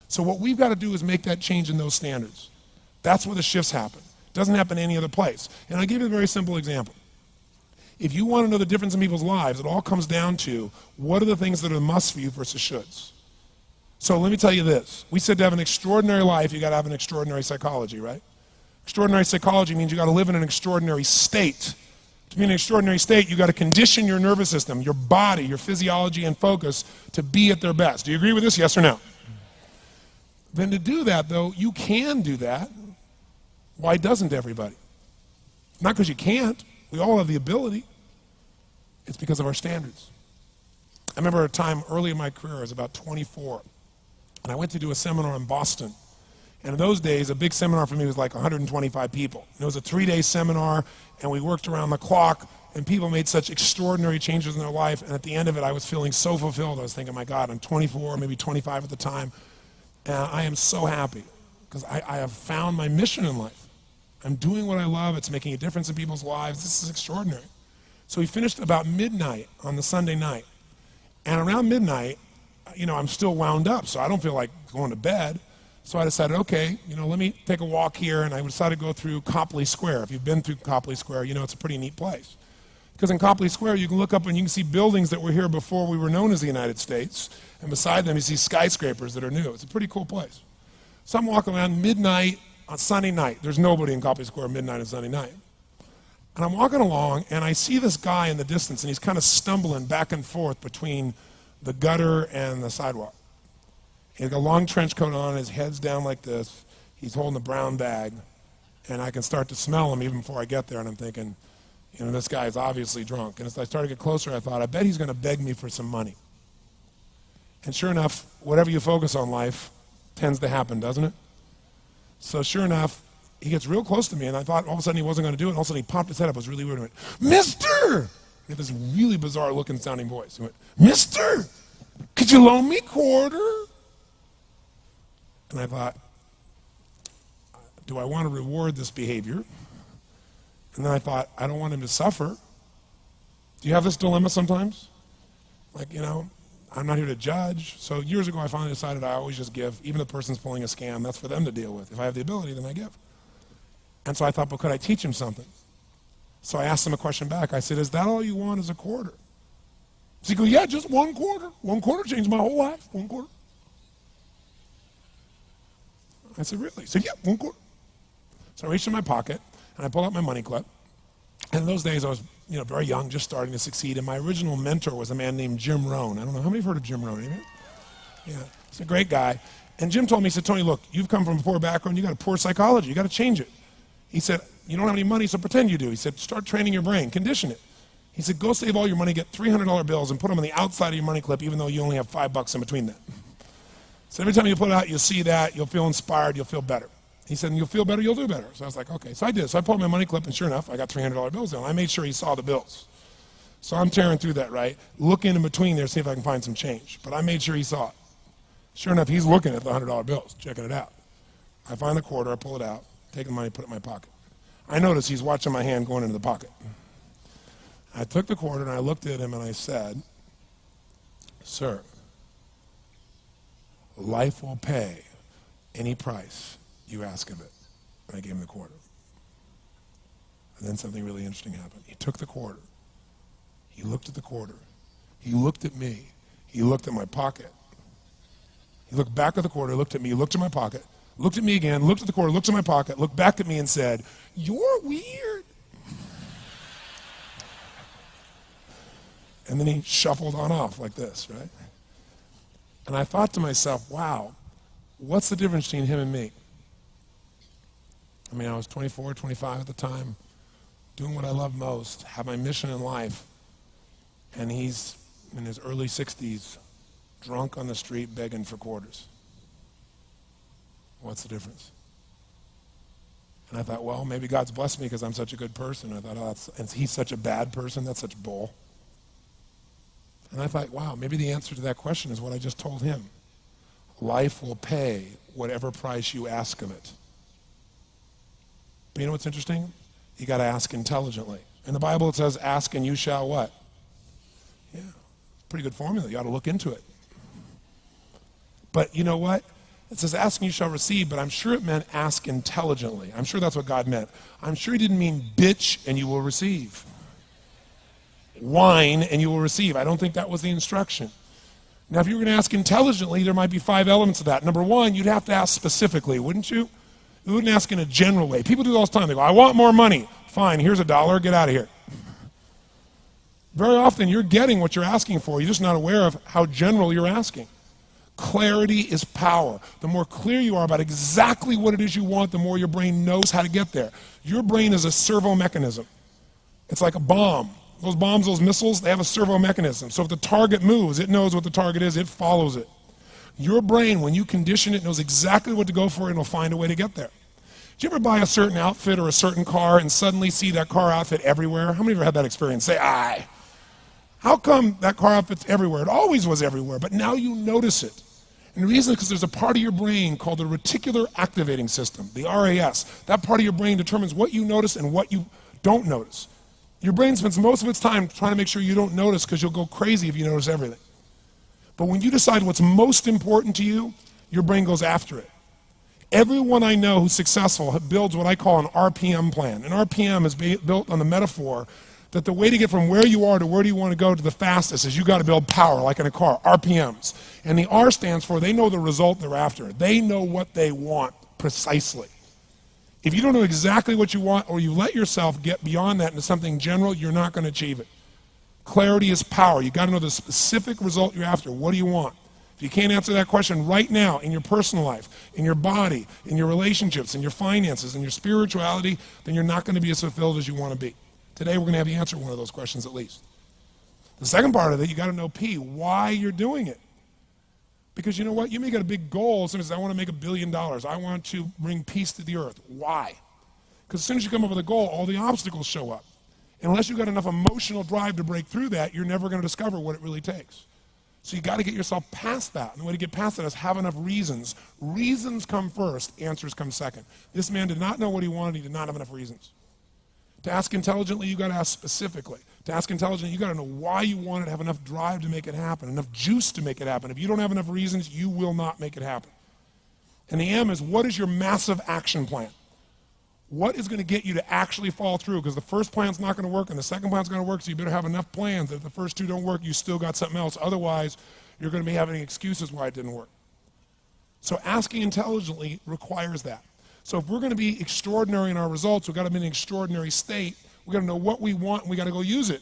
So what we've got to do is make that change in those standards. That's where the shifts happen. It doesn't happen any other place. And I'll give you a very simple example. If you want to know the difference in people's lives, it all comes down to what are the things that are musts for you versus shoulds. So let me tell you this. We said to have an extraordinary life, you got to have an extraordinary psychology, right? Extraordinary psychology means you got to live in an extraordinary state. To be in an extraordinary state, you got to condition your nervous system, your body, your physiology and focus to be at their best. Do you agree with this? Yes or no? Then to do that, though, you can do that. Why doesn't everybody? Not because you can't. We all have the ability. It's because of our standards. I remember a time early in my career, I was about 24, and I went to do a seminar in Boston. And in those days, a big seminar for me was like 125 people. And it was a 3-day seminar, and we worked around the clock, and people made such extraordinary changes in their life. And at the end of it, I was feeling so fulfilled. I was thinking, my God, I'm 24, maybe 25 at the time. And I am so happy because I have found my mission in life. I'm doing what I love. It's making a difference in people's lives. This is extraordinary. So we finished about midnight on the Sunday night. And around midnight, I'm still wound up, so I don't feel like going to bed. So I decided, okay, let me take a walk here, and I decided to go through Copley Square. If you've been through Copley Square, it's a pretty neat place. Because in Copley Square, you can look up and you can see buildings that were here before we were known as the United States, and beside them you see skyscrapers that are new. It's a pretty cool place. So I'm walking around midnight on Sunday night. There's nobody in Copley Square midnight on Sunday night. And I'm walking along, and I see this guy in the distance, and he's kind of stumbling back and forth between the gutter and the sidewalk. He's got a long trench coat on, his head's down like this. He's holding a brown bag, and I can start to smell him even before I get there, and I'm thinking, this guy is obviously drunk. And as I started to get closer, I thought, I bet he's going to beg me for some money. And sure enough, whatever you focus on life tends to happen, doesn't it? So sure enough, he gets real close to me, and I thought all of a sudden he wasn't going to do it, and all of a sudden he popped his head up. It was really weird. He went, "Mister!" He had this really bizarre looking sounding voice. He went, "Mister, could you loan me a quarter?" And I thought, do I want to reward this behavior? And then I thought, I don't want him to suffer. Do you have this dilemma sometimes? Like, I'm not here to judge. So years ago, I finally decided I always just give. Even if the person's pulling a scam, that's for them to deal with. If I have the ability, then I give. And so I thought, but could I teach him something? So I asked him a question back. I said, is that all you want is a quarter? So he goes, yeah, just one quarter. One quarter changed my whole life. One quarter. I said, really? He said, yeah, one quarter. So I reached in my pocket, and I pulled out my money clip. And in those days, I was very young, just starting to succeed. And my original mentor was a man named Jim Rohn. I don't know, how many have heard of Jim Rohn? Anybody? Yeah, he's a great guy. And Jim told me, he said, Tony, look, you've come from a poor background. You got a poor psychology. You got to change it. He said, you don't have any money, so pretend you do. He said, start training your brain, condition it. He said, go save all your money, get $300 bills, and put them on the outside of your money clip, even though you only have $5 in between that. So every time you put it out, you'll see that, you'll feel inspired, you'll feel better. He said, and you'll feel better, you'll do better. So I was like, okay. So I did. So I pulled my money clip, and sure enough, I got $300 bills in. I made sure he saw the bills. So I'm tearing through that, right? Looking in between there to see if I can find some change. But I made sure he saw it. Sure enough, he's looking at the $100 bills, checking it out. I find the quarter, I pull it out, take the money, put it in my pocket. I notice he's watching my hand going into the pocket. I took the quarter, and I looked at him, and I said, sir, life will pay any price you ask of it. And I gave him the quarter. And then something really interesting happened. He took the quarter. He looked at the quarter. He looked at me. He looked at my pocket. He looked back at the quarter, looked at me, looked at my pocket, looked at me again, looked at the quarter, looked at my pocket, looked back at me and said, you're weird. And then he shuffled on off like this, right? And I thought to myself, wow, what's the difference between him and me? I mean, I was 24, 25 at the time, doing what I love most, have my mission in life, and he's in his early 60s, drunk on the street begging for quarters. What's the difference? And I thought, well, maybe God's blessed me because I'm such a good person. I thought, oh, and he's such a bad person, that's such bull. And I thought, wow, maybe the answer to that question is what I just told him. Life will pay whatever price you ask of it. But you know what's interesting? You got to ask intelligently. In the Bible it says, ask and you shall what? Yeah, pretty good formula. You ought to look into it. But you know what? It says, ask and you shall receive, but I'm sure it meant ask intelligently. I'm sure that's what God meant. I'm sure he didn't mean bitch and you will receive. Whine and you will receive. I don't think that was the instruction. Now, if you were going to ask intelligently, there might be 5 elements of that. Number one, you'd have to ask specifically, wouldn't you? You wouldn't ask in a general way. People do that all the time. They go, I want more money. Fine, here's $1, get out of here. Very often, you're getting what you're asking for. You're just not aware of how general you're asking. Clarity is power. The more clear you are about exactly what it is you want, the more your brain knows how to get there. Your brain is a servo mechanism. It's like a bomb. Those bombs, those missiles, they have a servo mechanism. So if the target moves, it knows what the target is, it follows it. Your brain, when you condition it, knows exactly what to go for and it'll find a way to get there. Did you ever buy a certain outfit or a certain car and suddenly see that car outfit everywhere? How many of you have had that experience? Say, aye. How come that car outfit's everywhere? It always was everywhere, but now you notice it. And the reason is because there's a part of your brain called the reticular activating system, the RAS. That part of your brain determines what you notice and what you don't notice. Your brain spends most of its time trying to make sure you don't notice because you'll go crazy if you notice everything. But when you decide what's most important to you, your brain goes after it. Everyone I know who's successful builds what I call an RPM plan. An RPM is built on the metaphor that the way to get from where you are to where do you want to go to the fastest is you got to build power, like in a car, RPMs. And the R stands for they know the result they're after. They know what they want precisely. If you don't know exactly what you want or you let yourself get beyond that into something general, you're not going to achieve it. Clarity is power. You got to know the specific result you're after. What do you want? If you can't answer that question right now in your personal life, in your body, in your relationships, in your finances, in your spirituality, then you're not going to be as fulfilled as you want to be. Today we're going to have you answer one of those questions at least. The second part of it, you got to know P, why you're doing it. Because you know what? You may get a big goal. Somebody says, I want to make $1 billion. I want to bring peace to the earth. Why? Because as soon as you come up with a goal, all the obstacles show up. And unless you've got enough emotional drive to break through that, you're never going to discover what it really takes. So you got to get yourself past that. And the way to get past that is have enough reasons. Reasons come first, answers come second. This man did not know what he wanted. He did not have enough reasons. To ask intelligently, you got to ask specifically. To ask intelligently, you got to know why you want it, have enough drive to make it happen, enough juice to make it happen. If you don't have enough reasons, you will not make it happen. And the M is, what is your massive action plan? What is going to get you to actually fall through? Because the first plan's not going to work and the second plan's going to work, so you better have enough plans that if the first two don't work, you still got something else. Otherwise, you're going to be having excuses why it didn't work. So asking intelligently requires that. So if we're going to be extraordinary in our results, we've got to be in an extraordinary state. We've got to know what we want and we've got to go use it.